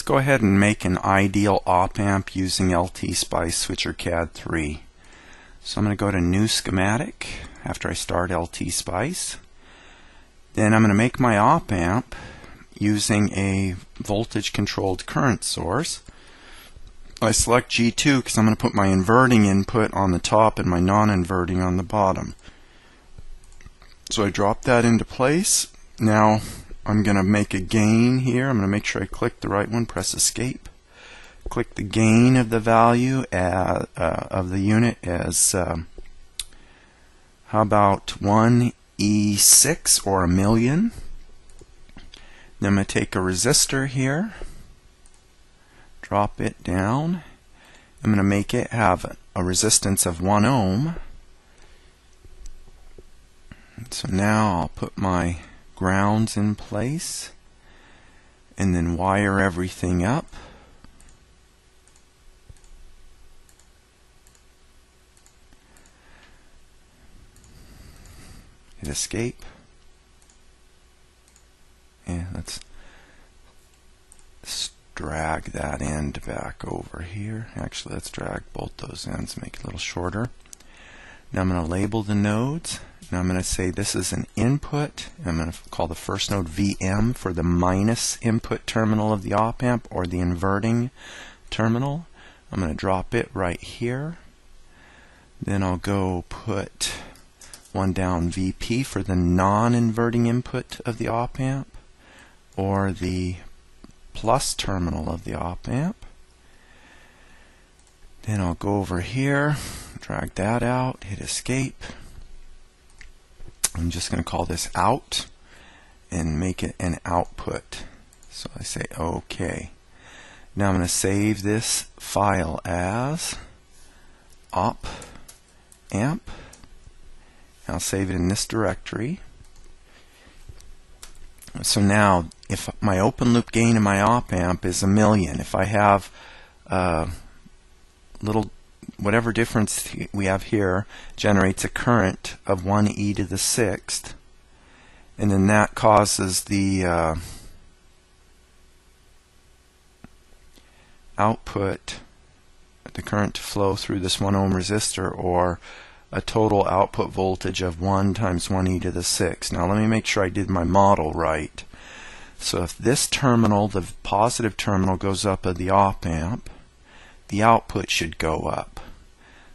go ahead and make an ideal op-amp using LTspice Switcher CAD 3. So I'm going to go to New Schematic after I start LTspice. Then I'm going to make my op-amp using a voltage-controlled current source. I select G2 because I'm going to put my inverting input on the top and my non-inverting on the bottom. So I drop that into place. Now I'm going to make a gain here. I'm going to make sure I click the right one, press Escape. Click the gain of the value of the unit as, how about 1E6 or a million. Then I'm going to take a resistor here, drop it down. I'm going to make it have a resistance of 1 ohm. So now I'll put my grounds in place and then wire everything up. Hit Escape. And let's drag that end back over here. Actually, let's drag both those ends, make it a little shorter. Now I'm going to label the nodes. Now I'm going to say this is an input. I'm going to call the first node VM for the minus input terminal of the op-amp or the inverting terminal. I'm going to drop it right here. Then I'll go put one down VP for the non-inverting input of the op-amp or the plus terminal of the op-amp. Then I'll go over here, drag that out, hit Escape. I'm just going to call this out and make it an output. So I say OK. Now I'm going to save this file as Opamp. I'll save it in this directory. So now, if my open loop gain in my op-amp is 1,000,000, if I have whatever difference we have here generates a current of 1e to the 6th, and then that causes the output, the current to flow through this 1 ohm resistor, or a total output voltage of 1 times 1e to the 6th. Now let me make sure I did my model right. So if this terminal, the positive terminal, goes up of the op-amp, the output should go up.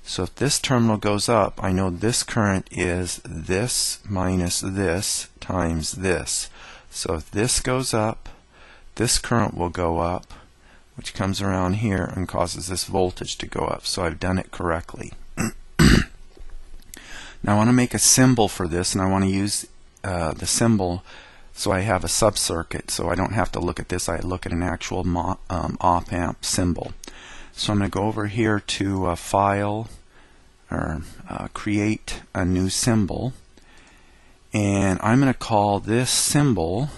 So if this terminal goes up, I know this current is this minus this times this. So if this goes up, this current will go up, which comes around here and causes this voltage to go up. So I've done it correctly. Now I want to make a symbol for this, and I want to use the symbol so I have a sub-circuit, so I don't have to look at this. I look at an actual op-amp symbol. So I'm going to go over here to File, or Create a new symbol, and I'm going to call this symbol,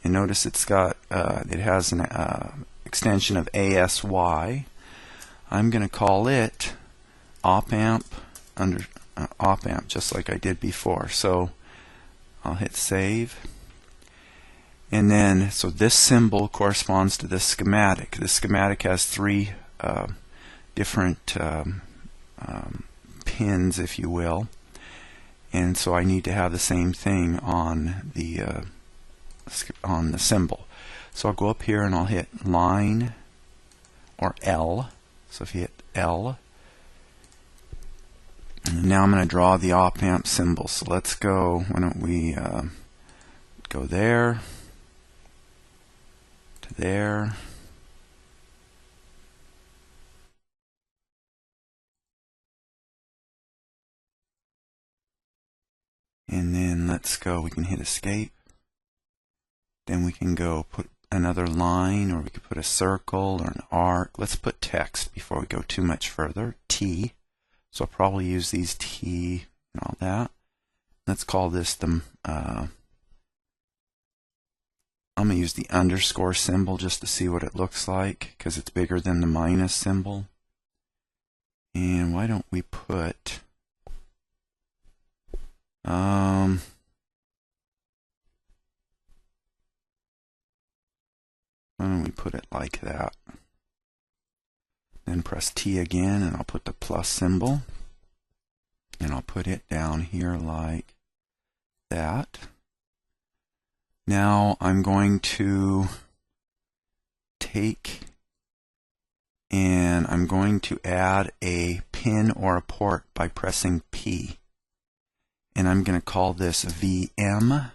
and notice it's got it has an extension of ASY. I'm going to call it Opamp Opamp, just like I did before. So I'll hit Save. And then, so this symbol corresponds to this schematic. This schematic has 3 different pins, if you will. And so I need to have the same thing on the symbol. So I'll go up here and I'll hit Line or L. So if you hit L, and now I'm going to draw the op-amp symbol. So let's go, why don't we go there, to there, and then let's go, we can hit Escape. Then we can go put another line, or we could put a circle or an arc. Let's put text before we go too much further. T. So I'll probably use these T and all that. Let's call this the, I'm going to use the underscore symbol just to see what it looks like, because it's bigger than the minus symbol. And why don't we put, Why don't we put it like that? Then press T again, and I'll put the plus symbol. And I'll put it down here like that. Now I'm going to take and I'm going to add a pin or a port by pressing P. And I'm going to call this VM.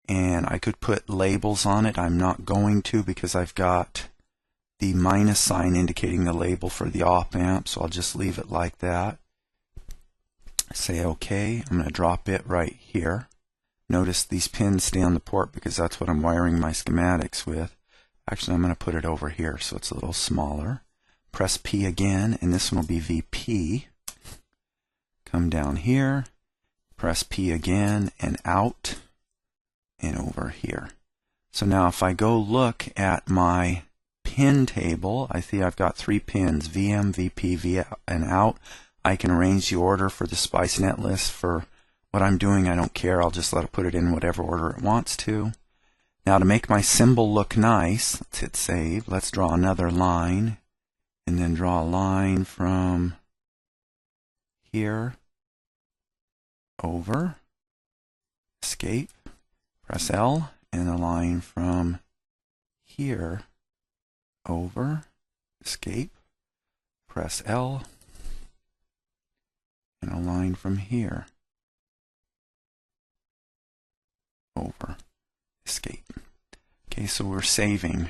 And I could put labels on it. I'm not going to because I've got the minus sign indicating the label for the op-amp, so I'll just leave it like that. Say OK. I'm going to drop it right here. Notice these pins stay on the port because that's what I'm wiring my schematics with. Actually, I'm going to put it over here so it's a little smaller. Press P again, and this one will be VP. Come down here, press P again, and out, and over here. So now if I go look at my pin table, I see I've got 3 pins, VM, VP, V, and out. I can arrange the order for the Spice net list. For what I'm doing, I don't care. I'll just let it put it in whatever order it wants to. Now to make my symbol look nice, let's hit save. Let's draw another line, and then draw a line from here over, escape, press L, and a line from here over, escape, press L, and a line from here over, escape. Okay, so we're saving.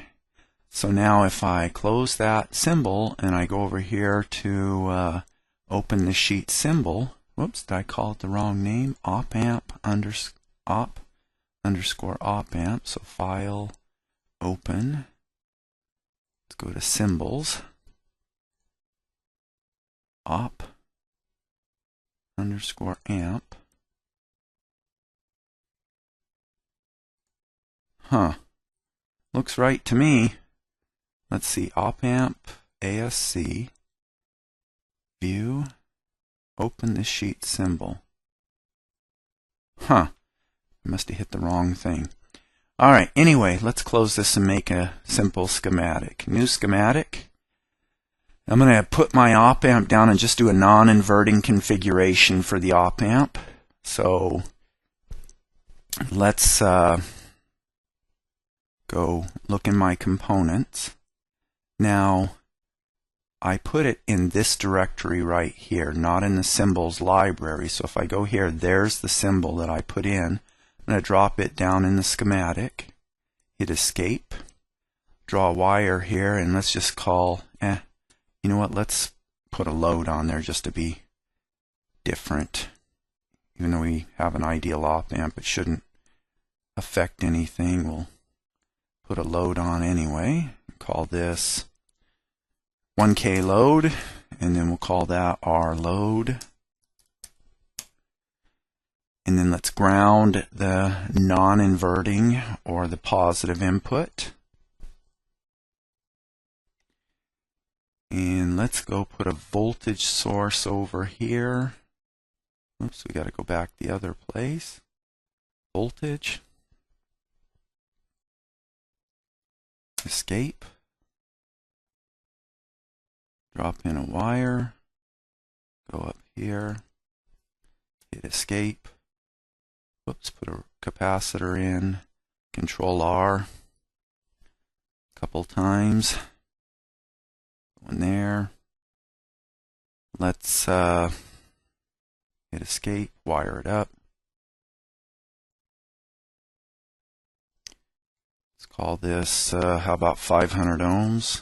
So now if I close that symbol and I go over here to open the sheet symbol, whoops, did I call it the wrong name? Opamp underscore opamp. So file, open. Let's go to symbols. Op underscore amp. Huh. Looks right to me. Let's see. Opamp ASC. View. Open the sheet symbol. Huh. I must have hit the wrong thing. Alright, anyway, let's close this and make a simple schematic. New schematic. I'm going to put my op-amp down and just do a non-inverting configuration for the op-amp. So let's go look in my components. Now, I put it in this directory right here, not in the symbols library. So if I go here, there's the symbol that I put in. I'm going to drop it down in the schematic, hit escape, draw a wire here, and let's just call, you know what, let's put a load on there just to be different. Even though we have an ideal op-amp, it shouldn't affect anything. We'll put a load on anyway. Call this 1K load, and then we'll call that our load. And then let's ground the non-inverting or the positive input. And let's go put a voltage source over here. Oops, we got to go back the other place. Voltage. Escape. Drop in a wire. Go up here. Hit escape. Whoops, put a capacitor in. Control R. A couple times. One there. Let's hit escape, wire it up. Let's call this, how about 500 ohms?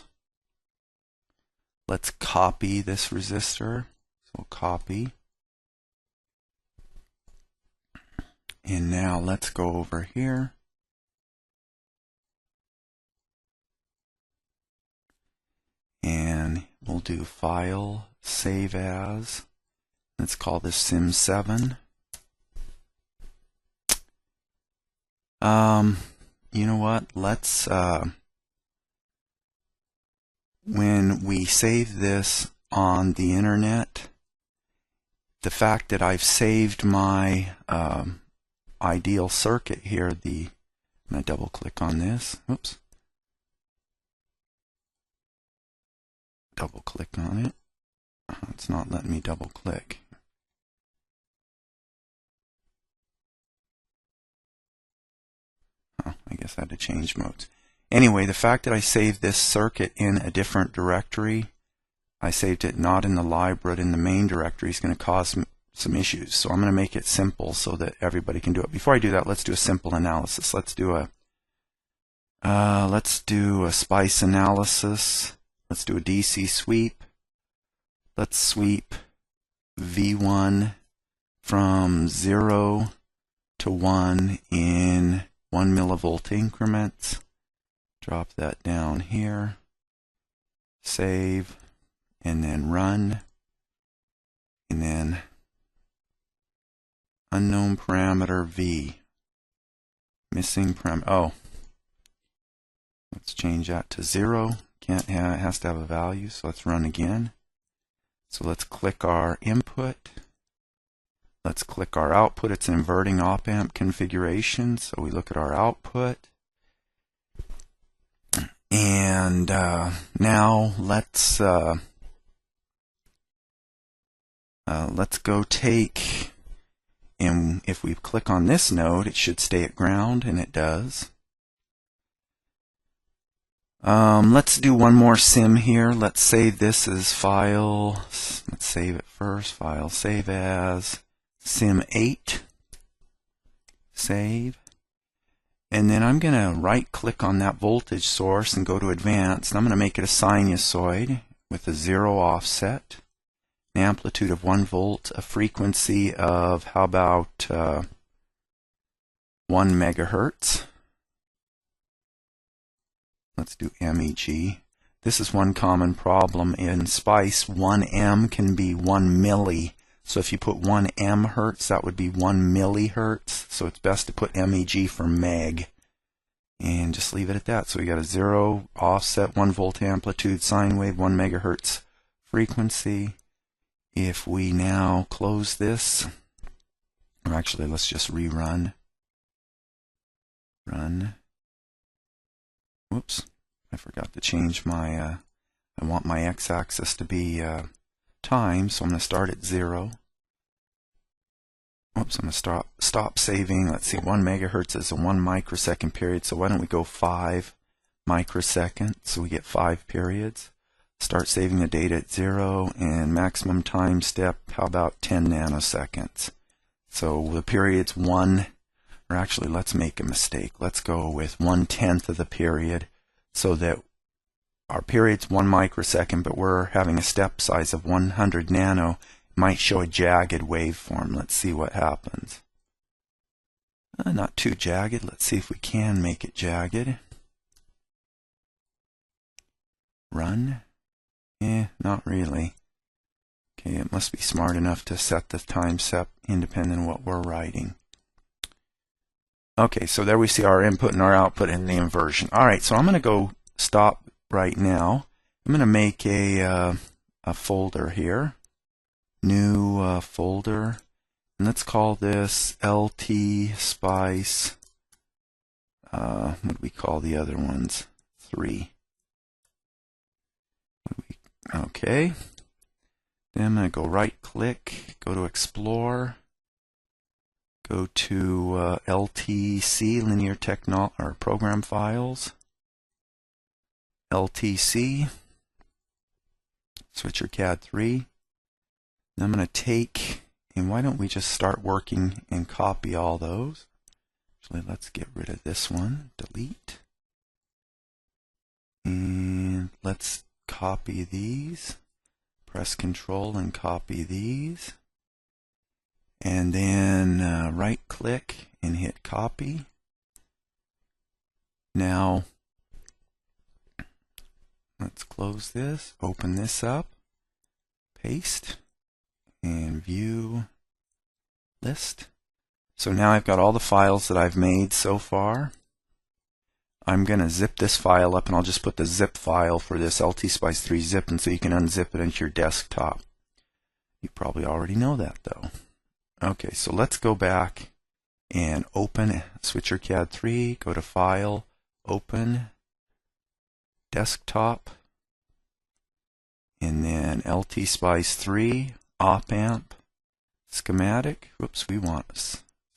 Let's copy this resistor. So copy. And now let's go over here. And we'll do file, save as. Let's call this Sim7. You know what? Let's, when we save this on the internet, the fact that I've saved my ideal circuit here, I'm going to double click on this. Oops. double click on it. It's not letting me double click. Oh, I guess I had to change modes. Anyway, the fact that I saved this circuit in a different directory, I saved it not in the library but in the main directory, is going to cause some issues. So I'm going to make it simple so that everybody can do it. Before I do that, let's do a simple analysis. Let's do a spice analysis. Let's do a DC sweep. Let's sweep V1 from 0 to 1 in 1 millivolt increments. Drop that down here. Save. And then run. And then unknown parameter V. Missing parameter. Oh. Let's change that to 0. Can't have, it has to have a value, so let's run again. So let's click our input. Let's click our output. It's an inverting op-amp configuration. So we look at our output. And now let's go take, and if we click on this node, it should stay at ground, and it does. Let's do one more sim here. Let's save this as file. Let's save it first. File, save as sim 8. Save. And then I'm going to right click on that voltage source and go to advanced. And I'm going to make it a sinusoid with a 0 offset, an amplitude of 1 volt, a frequency of, how about 1 megahertz. Let's do MEG. This is one common problem. In Spice, 1M can be 1 milli. So if you put 1 M hertz, that would be 1 millihertz. So it's best to put MEG for meg. And just leave it at that. So we got a 0 offset, 1 volt amplitude, sine wave, 1 megahertz frequency. If we now close this, or actually let's just rerun. Run. Whoops, I forgot to change my, I want my x-axis to be time, so I'm going to start at 0. Whoops, I'm going to stop saving. Let's see, 1 megahertz is a 1 microsecond period, so why don't we go 5 microseconds, so we get 5 periods. Start saving the data at 0, and maximum time step, how about 10 nanoseconds? So the period's 1, or actually let's make a mistake. Let's go with 1/10 of the period, so that our period's 1 microsecond, but we're having a step size of 100 nano. It might show a jagged waveform. Let's see what happens. Not too jagged. Let's see if we can make it jagged. Run. Not really. Okay, it must be smart enough to set the time step independent of what we're writing. Okay, so there we see our input and our output in the inversion. All right, so I'm going to go stop right now. I'm going to make a folder here. New folder. And let's call this LTspice. What do we call the other ones? 3. Okay. Then I'm going to go right click, go to Explore. Go to LTC, Linear Technology, or Program Files. LTC. Switcher CAD 3. Then I'm going to take, and why don't we just start working and copy all those? Actually, let's get rid of this one. Delete. And let's copy these. Press Control and copy these. And then right click and hit copy. Now let's close this, open this up, paste, and view list. So now I've got all the files that I've made so far. I'm going to zip this file up, and I'll just put the zip file for this LTspice 3 zip, and so you can unzip it into your desktop. You probably already know that though. Okay, so let's go back and open Switcher CAD 3, go to File, Open, Desktop, and then LTspice 3, Opamp, schematic. Whoops, we want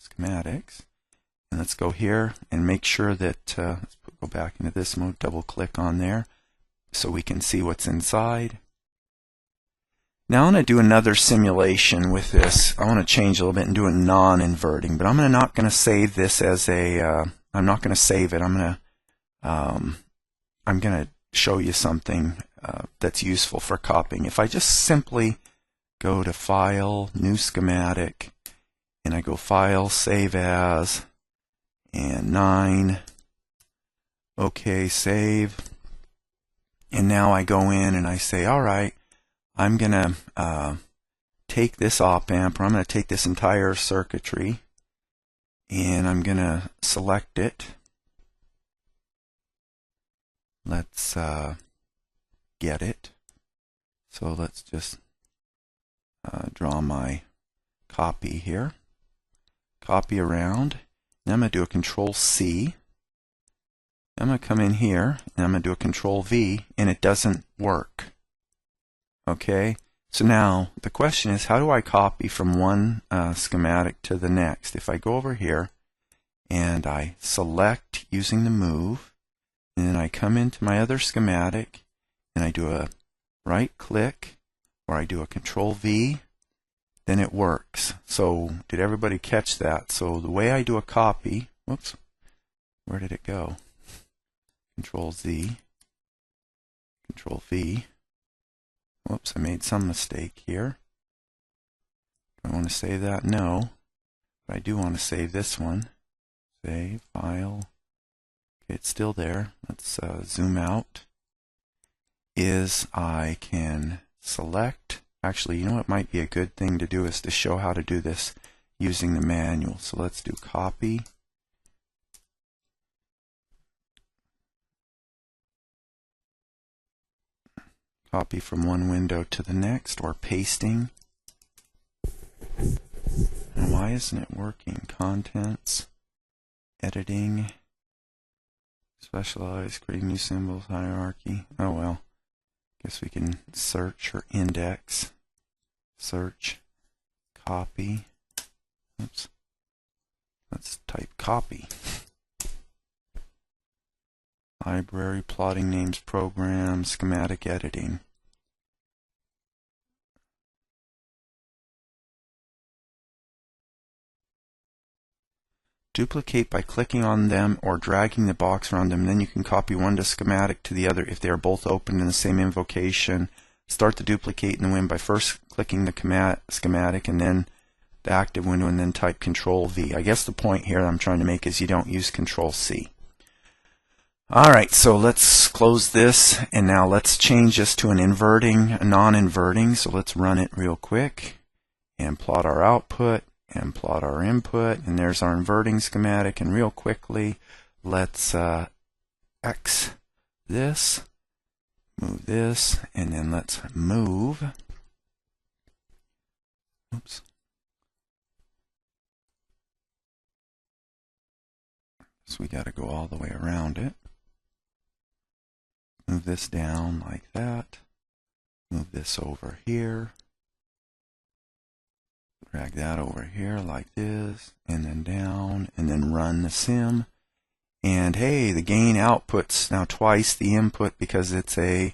schematics. And let's go here and make sure that, let's go back into this mode, double click on there so we can see what's inside. Now I'm going to do another simulation with this. I want to change a little bit and do it non-inverting, but I'm not going to save this as a, I'm not going to save it. I'm going to show you something that's useful for copying. If I just simply go to File, New Schematic, and I go File, Save As, and 9, OK, save, and now I go in and I say, all right, I'm going to take this op-amp, or I'm going to take this entire circuitry, and I'm going to select it. Let's get it. So let's just draw my copy here. Copy around. Now I'm going to do a Control C. I'm going to come in here, and I'm going to do a Control V, and it doesn't work. Okay, so now the question is, how do I copy from one schematic to the next? If I go over here and I select using the move, and then I come into my other schematic and I do a right click or I do a Control V, then it works. So did everybody catch that? So the way I do a copy, whoops, where did it go? Control Z, Control V. Whoops, I made some mistake here. Do I want to save that? No. But I do want to save this one. Save, File. Okay, it's still there. Let's zoom out. I can select. Actually, you know what might be a good thing to do is to show how to do this using the manual. So let's do copy. Copy from one window to the next, or pasting. And why isn't it working? Contents, editing, specialize, creating new symbols, hierarchy. Oh well. Guess we can search or index. Search, copy. Oops. Let's type copy. Library, plotting names, program, schematic editing. Duplicate by clicking on them or dragging the box around them. Then you can copy one to schematic to the other if they are both open in the same invocation. Start the duplicate in the window by first clicking the schematic and then the active window and then type Control V. I guess the point here I'm trying to make is you don't use Control C. Alright, so let's close this and now let's change this to an inverting, a non-inverting. So let's run it real quick and plot our output and plot our input, and there's our inverting schematic. And real quickly, let's X this, move this, and then let's move. Oops. So we got to go all the way around it. Move this down like that. Move this over here. Drag that over here like this, and then down, and then run the sim. And hey, the gain outputs now twice the input because it's a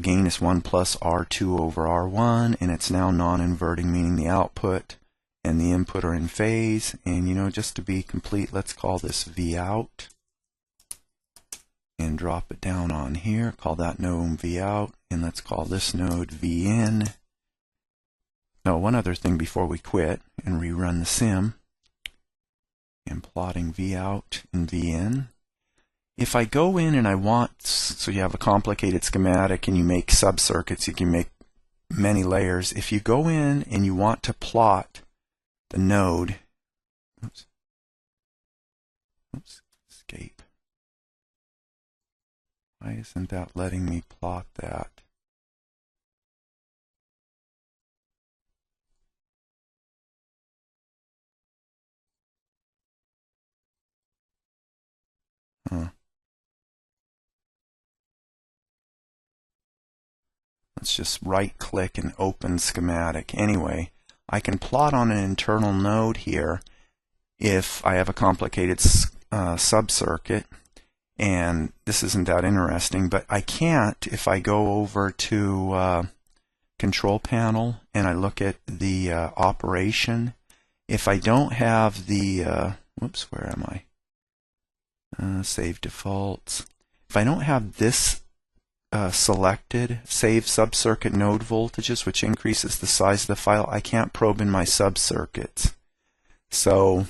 gain is 1 plus R2 over R1, and it's now non-inverting, meaning the output and the input are in phase. And you know, just to be complete, let's call this V out and drop it down on here. Call that node V out, and let's call this node V in. Now, one other thing before we quit and rerun the sim. And plotting V out and V in. If I go in and I want, so you have a complicated schematic and you make sub-circuits, you can make many layers. If you go in and you want to plot the node, escape. Why isn't that letting me plot that? Let's just right click and open schematic. Anyway, I can plot on an internal node here if I have a complicated sub-circuit, and this isn't that interesting, but I can't if I go over to control panel and I look at the operation. If I don't have the whoops, where am I? Save defaults. If I don't have this selected, save sub-circuit node voltages, which increases the size of the file, I can't probe in my sub-circuits. So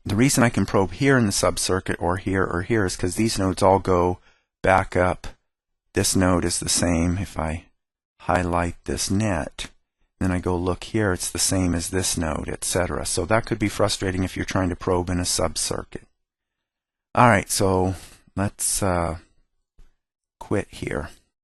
the reason I can probe here in the sub-circuit or here is because these nodes all go back up. This node is the same. If I highlight this net, then I go look here, it's the same as this node, etc. So that could be frustrating if you're trying to probe in a sub-circuit. Alright, so let's quit here.